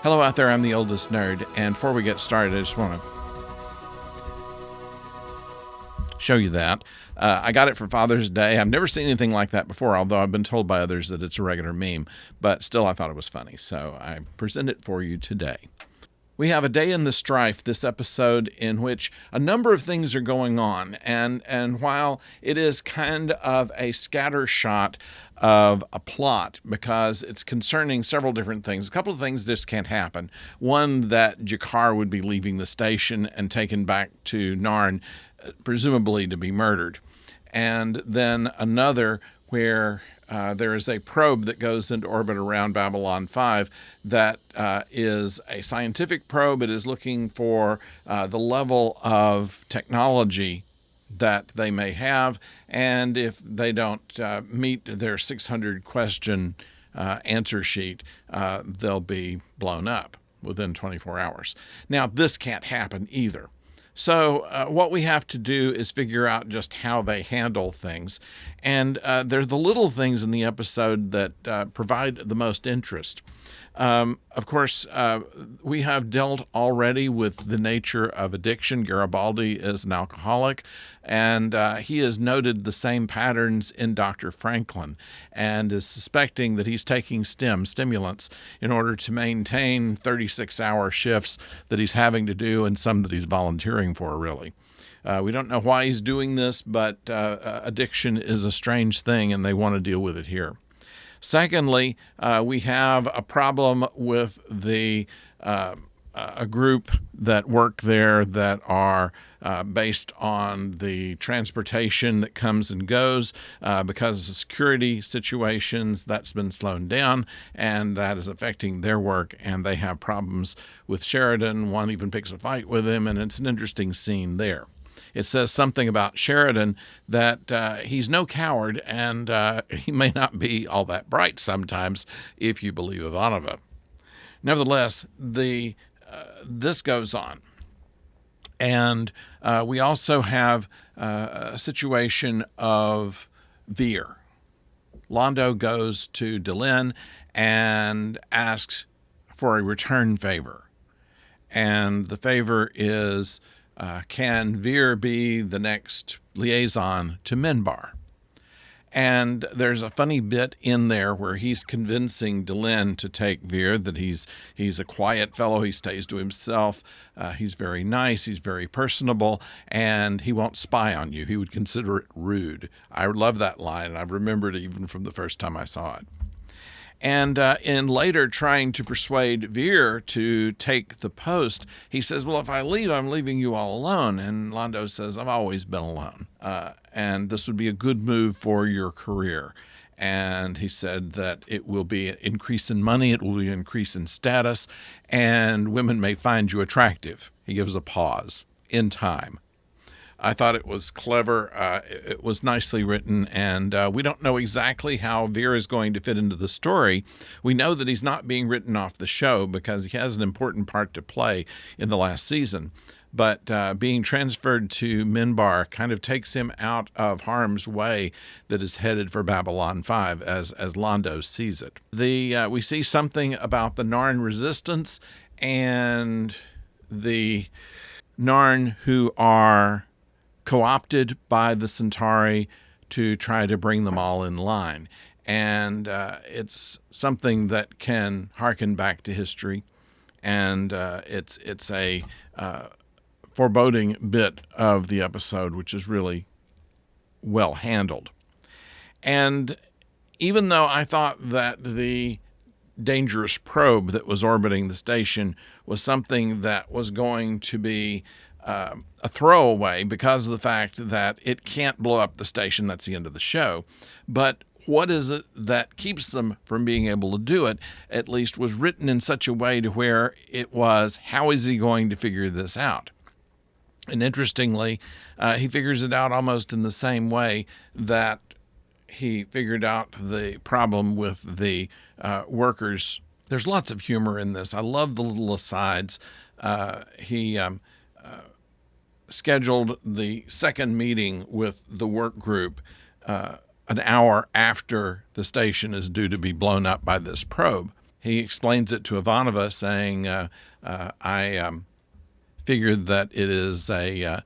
Hello out there, I'm the oldest nerd, and before we get started, I just want to show you that. I got it for Father's Day. I've never seen anything like that before, although I've been told by others that it's a regular meme, but still I thought it was funny, so I present it for you today. We have a day in the Strife, this episode, in which a number of things are going on. And while it is kind of a scatter shot of a plot, because it's concerning several different things, a couple of things just can't happen. One, that Jakar would be leaving the station and taken back to Narn, presumably to be murdered. And then another where there is a probe that goes into orbit around Babylon 5 that is a scientific probe. It is looking for the level of technology that they may have, and if they don't meet their 600-question answer sheet, they'll be blown up within 24 hours. Now, this can't happen either. So what we have to do is figure out just how they handle things. And they're the little things in the episode that provide the most interest. Of course, we have dealt already with the nature of addiction. Garibaldi is an alcoholic, and he has noted the same patterns in Dr. Franklin and is suspecting that he's taking stimulants in order to maintain 36-hour shifts that he's having to do and some that he's volunteering for, really. We don't know why he's doing this, but addiction is a strange thing, and they want to deal with it here. Secondly, we have a problem with a group that work there that are based on the transportation that comes and goes because of security situations. That's been slowed down, and that is affecting their work, and they have problems with Sheridan. One even picks a fight with him, and it's an interesting scene there. It says something about Sheridan that he's no coward, and he may not be all that bright sometimes, if you believe Ivanova. Nevertheless, this goes on. And we also have a situation of Veer. Londo goes to Delenn and asks for a return favor. And the favor is, can Veer be the next liaison to Minbar? And there's a funny bit in there where he's convincing Delenn to take Veer, that he's a quiet fellow, he stays to himself, he's very nice, he's very personable, and he won't spy on you. He would consider it rude. I love that line, and I've remembered it even from the first time I saw it. And in later trying to persuade Veer to take the post, he says, well, if I leave, I'm leaving you all alone. And Londo says, I've always been alone. And this would be a good move for your career. And he said that it will be an increase in money, it will be an increase in status, and women may find you attractive. He gives a pause in time. I thought it was clever. It was nicely written, and we don't know exactly how Veer is going to fit into the story. We know that he's not being written off the show because he has an important part to play in the last season. But being transferred to Minbar kind of takes him out of harm's way that is headed for Babylon 5 as Londo sees it. We see something about the Narn resistance and the Narn who are co-opted by the Centauri to try to bring them all in line. And it's something that can harken back to history. And it's a foreboding bit of the episode, which is really well handled. And even though I thought that the dangerous probe that was orbiting the station was something that was going to be a throwaway because of the fact that it can't blow up the station. That's the end of the show. But what is it that keeps them from being able to do it, at least was written in such a way to where it was, how is he going to figure this out? And interestingly, he figures it out almost in the same way that he figured out the problem with the workers. There's lots of humor in this. I love the little asides. He scheduled the second meeting with the work group an hour after the station is due to be blown up by this probe. he explains it to Ivanova, saying, I figured that it is an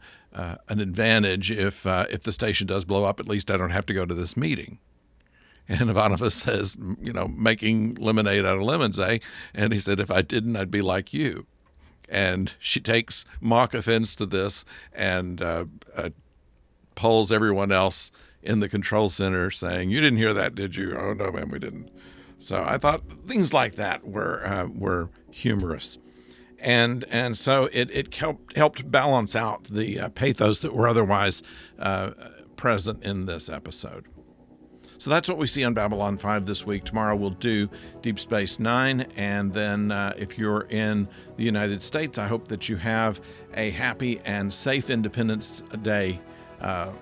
advantage if the station does blow up, at least I don't have to go to this meeting. And Ivanova says, making lemonade out of lemons, eh? And he said, if I didn't, I'd be like you. And she takes mock offense to this and polls everyone else in the control center saying, you didn't hear that, did you? Oh, no, man, we didn't. So I thought things like that were humorous. And so it helped balance out the pathos that were otherwise present in this episode. So that's what we see on Babylon 5 this week. Tomorrow we'll do Deep Space Nine. And then if you're in the United States, I hope that you have a happy and safe Independence Day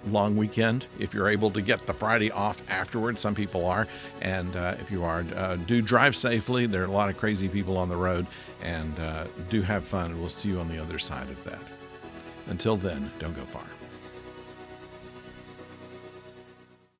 long weekend. If you're able to get the Friday off afterwards, some people are. And if you are, do drive safely. There are a lot of crazy people on the road. And do have fun. We'll see you on the other side of that. Until then, don't go far.